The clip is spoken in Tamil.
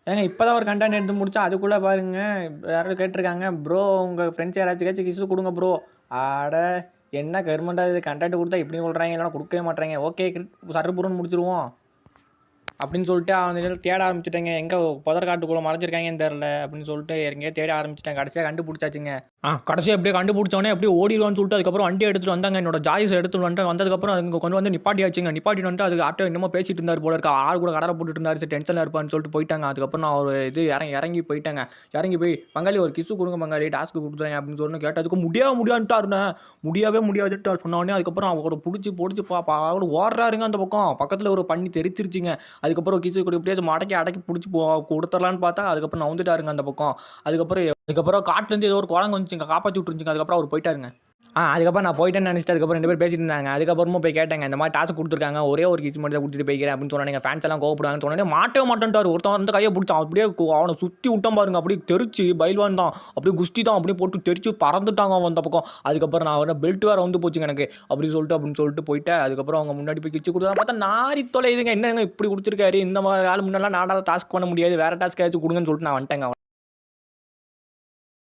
ஏங்க இப்போ தான் ஒரு கண்டென்ட் எடுத்து முடிச்சா அதுக்குள்ளே பாருங்க யாராவது கேட்டிருக்காங்க ப்ரோ உங்கள் ஃப்ரெண்ட்ஸ் யாராச்சும் கிசு கொடுங்க ப்ரோ. ஆட என்ன கவர்மெண்ட்டாக இது கண்டென்ட் கொடுத்தா இப்படி சொல்கிறாங்க இல்லைனா கொடுக்கவே மாட்டேறாங்க. ஓகே சர்புருன்னு முடிச்சிருவோம் அப்படின்னு சொல்லிட்டு அவன் தேட ஆரம்பிச்சிட்டேங்க. எங்கே புதர் காட்டுக்குள்ளே மறைஞ்சிருக்காங்கன்னு தெரில அப்படின்னு சொல்லிட்டு எங்கேயே தேட ஆரம்பிச்சிட்டேன். கடைசியாக கண்டுபிடிச்சாச்சுங்க. கடைசியாக எப்படியே கண்டுபிடிச்சோன்னே அப்படியே ஓடிடுவான்னு சொல்லிட்டு அதுக்கப்புறம் வண்டி எடுத்துகிட்டு வந்தாங்க. என்னோட ஜாய்ஸ் எடுத்துகிட்டு வந்துட்டு வந்ததுக்கப்புறம் அதுங்க கொண்டு வந்து நிப்பாட்டியாச்சுங்க. நிப்பாட்டிட்டு வந்துட்டு அது ஆட்டோ என்னமோ பேசிட்டு இருந்தார் போல இருக்கா. ஆள் கூட கடலை போட்டுட்டு இருந்தார். சரி டென்ஷனில் இருப்பான்னு சொல்லிட்டு போயிட்டாங்க. அதுக்கப்புறம் நான் ஒரு இது இறங்கி போயிட்டேங்க. இறங்கி போய் பங்காளி ஒரு கிசு கொடுங்க பங்காளி டாஸ்க்கு கொடுத்துறேன் அப்படின்னு சொல்லி கேட்டதுக்கு முடியாதுன்ட்டாருண்ணே. முடியவே முடியாதுன்ட்டு சொன்னோடனே அதுக்கப்புறம் அவரோட பிடிச்சி அவர் ஓடுறாருங்க அந்த பக்கம். பக்கத்தில் ஒரு பண்ணி தெரிச்சிருச்சுங்க. அதுக்கப்புறம் கிசு கூட எப்படியாச்சும் அடக்கி பிடிச்சி கொடுத்துடலான்னு பார்த்தா அதுக்கப்புறம் நான் வந்துட்டாருங்க அந்த பக்கம். அதுக்கப்புறம் காட்டுலேருந்து ஏதோ ஒரு குரங்கு வந்துச்சுங்க காப்பாற்றி விட்டுருச்சுங்க. அதுக்கப்புறம் அவர் போயிட்டாருங்க. அதுக்கப்புறம் நான் போயிட்டேன்னு நினச்சிட்டு அதுக்கப்புறம் 2 பேர் பேசிட்டு இருந்தாங்க. அதுக்கப்புறமா போய் கேட்டேங்க இந்த மாதிரி டாஸ்க் கொடுத்துருக்காங்க ஒரே ஒரு கிஸ் மட்டும் தான் கொடுத்துட்டு போய்க்கிறேன் அப்படின்னு சொன்னாங்க. ஃபேன்ஸ் எல்லாம் கோவப்படுவாங்கன்னு சொன்னோன்னே மாட்டவே மாட்டேன்ட்டார். ஒருத்தன் வந்து கையை பிடிச்சான் அப்படியே அவனை சுற்றி விட்டான் பாருங்க. அப்படியே தெரிச்சு பைல்வான் தான் அப்படியே குஸ்தி தான் அப்படியே போட்டு தெரிச்சு பறந்துட்டாங்க அவன் அந்த பக்கம். அதுக்கப்புறம் நான் அவனை பெல்ட் வேறு வந்து போச்சுங்க எனக்கு அப்படின்னு சொல்லிட்டு போயிட்டேன். அதுக்கப்புறம் அவங்க முன்னாடி போய் கிச்சு கொடுத்தா பார்த்தா நாரி தொலைதுங்க. என்னங்க இப்படி கொடுத்துருக்காரு இந்த மாதிரி ஆள் முன்னெல்லாம் நாடால் டாஸ்க் பண்ண முடியாது வேறு டாஸ்க் ஏதாச்சும் கொடுங்கன்னு சொல்லிட்டு நான் வந்துட்டேங்க.